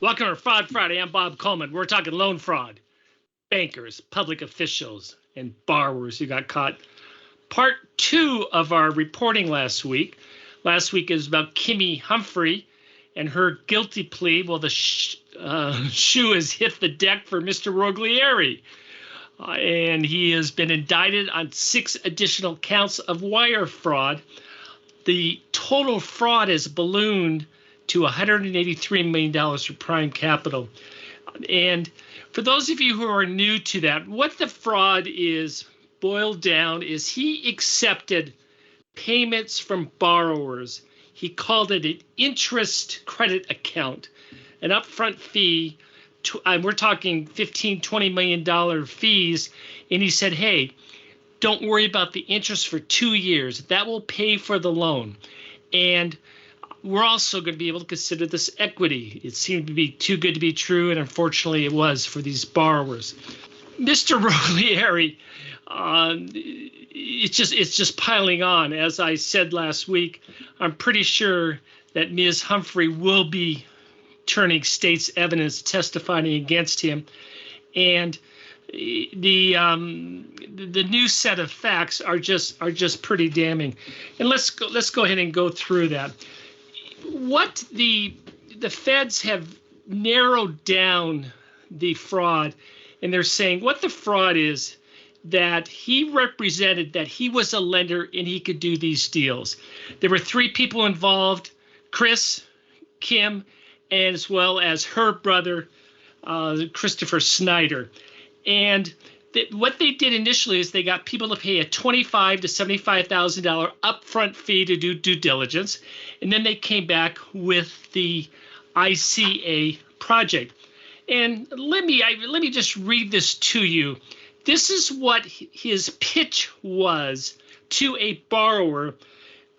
Welcome to Fraud Friday. I'm Bob Coleman. We're talking loan fraud, bankers, public officials, and borrowers who got caught. Part 2 of our reporting last week. Last week is about Kimmy Humphrey and her guilty plea. Well, the shoe has hit the deck for Mr. Roglieri. And he has been indicted on 6 additional counts of wire fraud. The total fraud has ballooned to $183 million for Prime Capital. And for those of you who are new to that, what the fraud is boiled down is he accepted payments from borrowers. He called it an interest credit account, an upfront fee. We're talking $15, $20 million fees. And he said, hey, don't worry about the interest for 2 years. That will pay for the loan. And we're also going to be able to consider this equity. It seemed to be too good to be true, and unfortunately it was for these borrowers. Mr. Roglieri, it's just piling on. As I said last week, I'm pretty sure that Ms. Humphrey will be turning state's evidence testifying against him, and the new set of facts are just pretty damning. And let's go ahead and go through that. What the feds have narrowed down the fraud, and they're saying what the fraud is, that he represented that he was a lender and he could do these deals. There were 3 people involved: Kris, Kim, and as well as her brother, Christopher Snyder. And what they did initially is they got people to pay a $25,000 to $75,000 upfront fee to do due diligence, and then they came back with the ICA project. And let me just read this to you. This is what his pitch was to a borrower.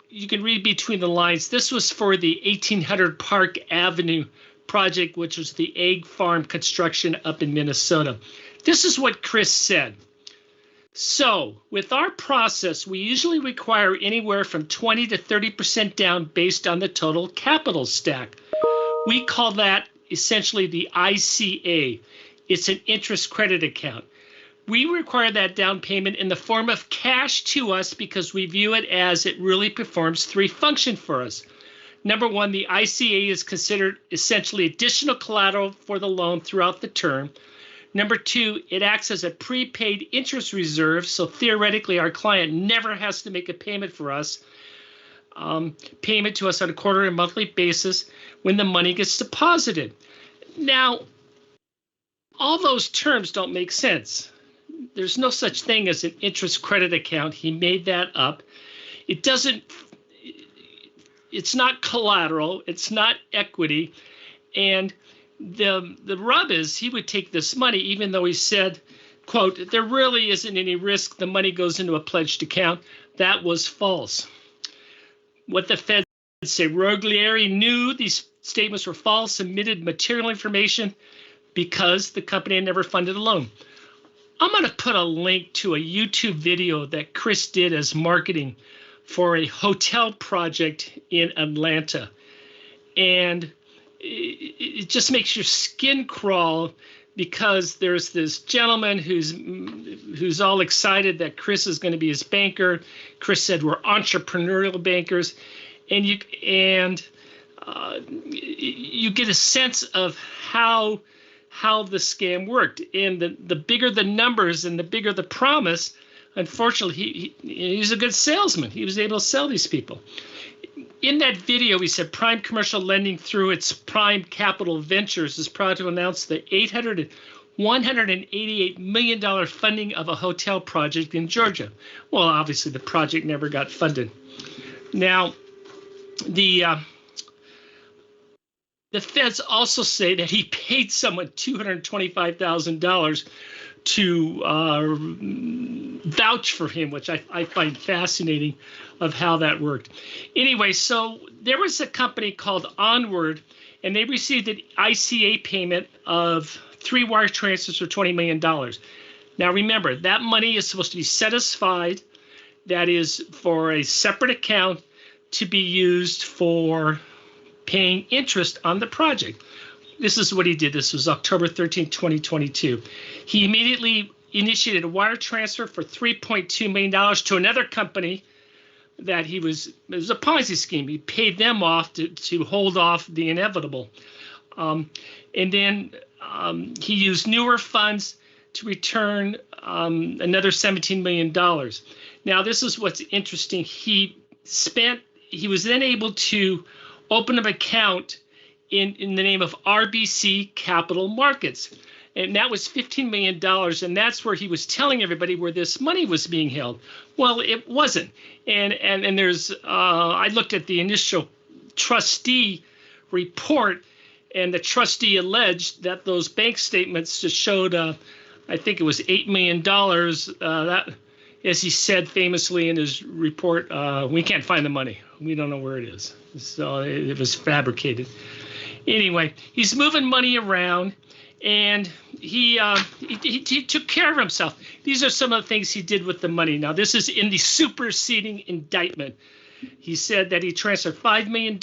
You can read between the lines. This was for the 1800 Park Avenue project, which was the egg farm construction up in Minnesota. This is what Kris said. So, with our process, we usually require anywhere from 20 to 30% down based on the total capital stack. We call that essentially the ICA. It's an interest credit account. We require that down payment in the form of cash to us because we view it as it really performs 3 functions for us. Number 1, the ICA is considered essentially additional collateral for the loan throughout the term. Number 2, it acts as a prepaid interest reserve, so theoretically our client never has to make a payment for us, payment to us on a quarterly and monthly basis when the money gets deposited. Now, all those terms don't make sense. There's no such thing as an interest credit account. He made that up. It's not collateral, it's not equity, and the rub is he would take this money even though he said, quote, there really isn't any risk, the money goes into a pledged account. That was false. What the feds say, Roglieri knew these statements were false, submitted material information because the company had never funded a loan. I'm going to put a link to a YouTube video that Kris did as marketing for a hotel project in Atlanta. And it just makes your skin crawl because there's this gentleman who's all excited that Kris is going to be his banker. Kris said we're entrepreneurial bankers, and you get a sense of how the scam worked. And the bigger the numbers and the bigger the promise, unfortunately, he's a good salesman. He was able to sell these people. In that video, he said Prime Commercial Lending, through its Prime Capital Ventures, is proud to announce the $188 million funding of a hotel project in Georgia. Well, obviously, the project never got funded. Now, the feds also say that he paid someone $225,000 to vouch for him, which I find fascinating of how that worked. Anyway, so there was a company called Onward, and they received an ICA payment of 3 wire transfers for $20 million. Now, remember, that money is supposed to be set aside. That is for a separate account to be used for paying interest on the project. this is what he did. This was October 13, 2022. He immediately initiated a wire transfer for $3.2 million to another company that it was a Ponzi scheme. He paid them off to hold off the inevitable. And then he used newer funds to return another $17 million. Now, this is what's interesting. He was then able to open an account in the name of RBC Capital Markets. And that was $15 million. And that's where he was telling everybody where this money was being held. Well, it wasn't. And there's, I looked at the initial trustee report, and the trustee alleged that those bank statements just showed, I think it was $8 million. That, as he said famously in his report, we can't find the money. We don't know where it is. So it was fabricated. Anyway, he's moving money around, and he took care of himself. These are some of the things he did with the money. Now, this is in the superseding indictment. He said that he transferred $5 million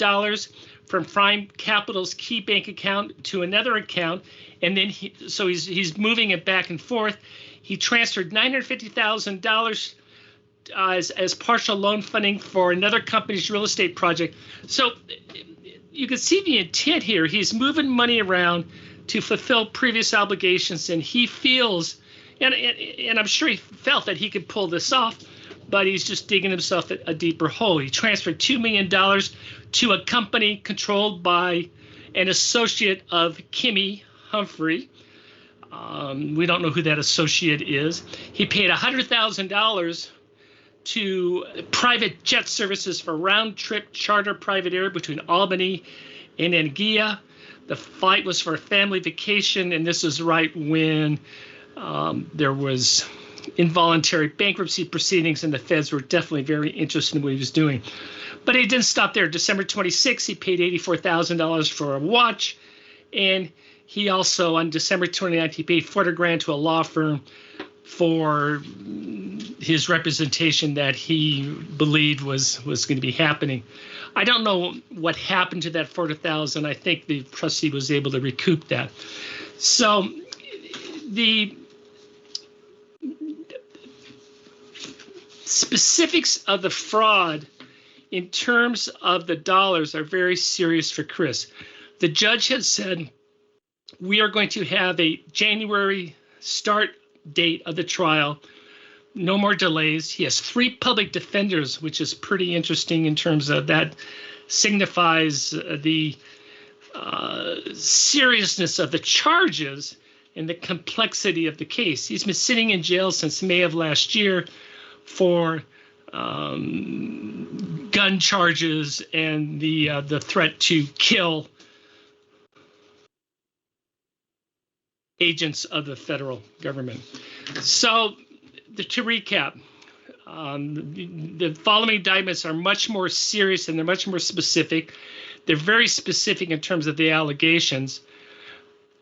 from Prime Capital's key bank account to another account, and then he's moving it back and forth. He transferred $950,000 as partial loan funding for another company's real estate project. So you can see the intent here. He's moving money around to fulfill previous obligations, and he feels, and I'm sure he felt that he could pull this off, but he's just digging himself a deeper hole. He transferred $2 million to a company controlled by an associate of Kimmy Humphrey. We don't know who that associate is. He paid $100,000 to private jet services for round-trip charter private air between Albany and Anguilla. The flight was for a family vacation, and this is right when there was involuntary bankruptcy proceedings, and the feds were definitely very interested in what he was doing. But he didn't stop there. December 26, he paid $84,000 for a watch, and he also, on December 29th, he paid $400,000 to a law firm for his representation that he believed was going to be happening. I don't know what happened to that $400,000. I think the trustee was able to recoup that. So the specifics of the fraud in terms of the dollars are very serious for Kris. The judge had said, we are going to have a January start date of the trial. No more delays. He has 3 public defenders, which is pretty interesting in terms of that signifies the seriousness of the charges and the complexity of the case. He's been sitting in jail since May of last year for gun charges and the threat to kill agents of the federal government. So to recap, the following indictments are much more serious and they're much more specific. They're very specific in terms of the allegations.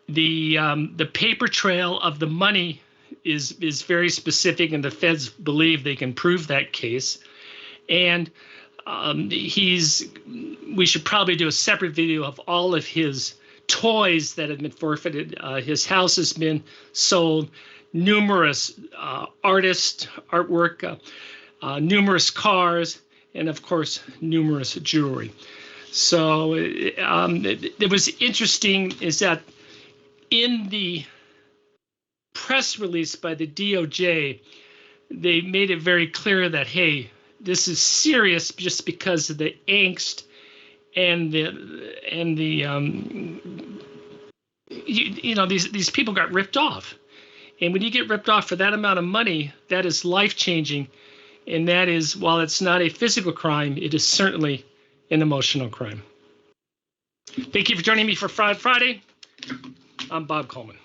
The paper trail of the money is very specific, and the feds believe they can prove that case. And we should probably do a separate video of all of his toys that have been forfeited. His house has been sold, numerous artwork, numerous cars, and of course, numerous jewelry. So it was interesting is that in the press release by the DOJ, they made it very clear that, hey, this is serious just because of the angst and these people got ripped off. And when you get ripped off for that amount of money, that is life-changing. And that is, while it's not a physical crime, it is certainly an emotional crime. Thank you for joining me for Fraud Friday. I'm Bob Coleman.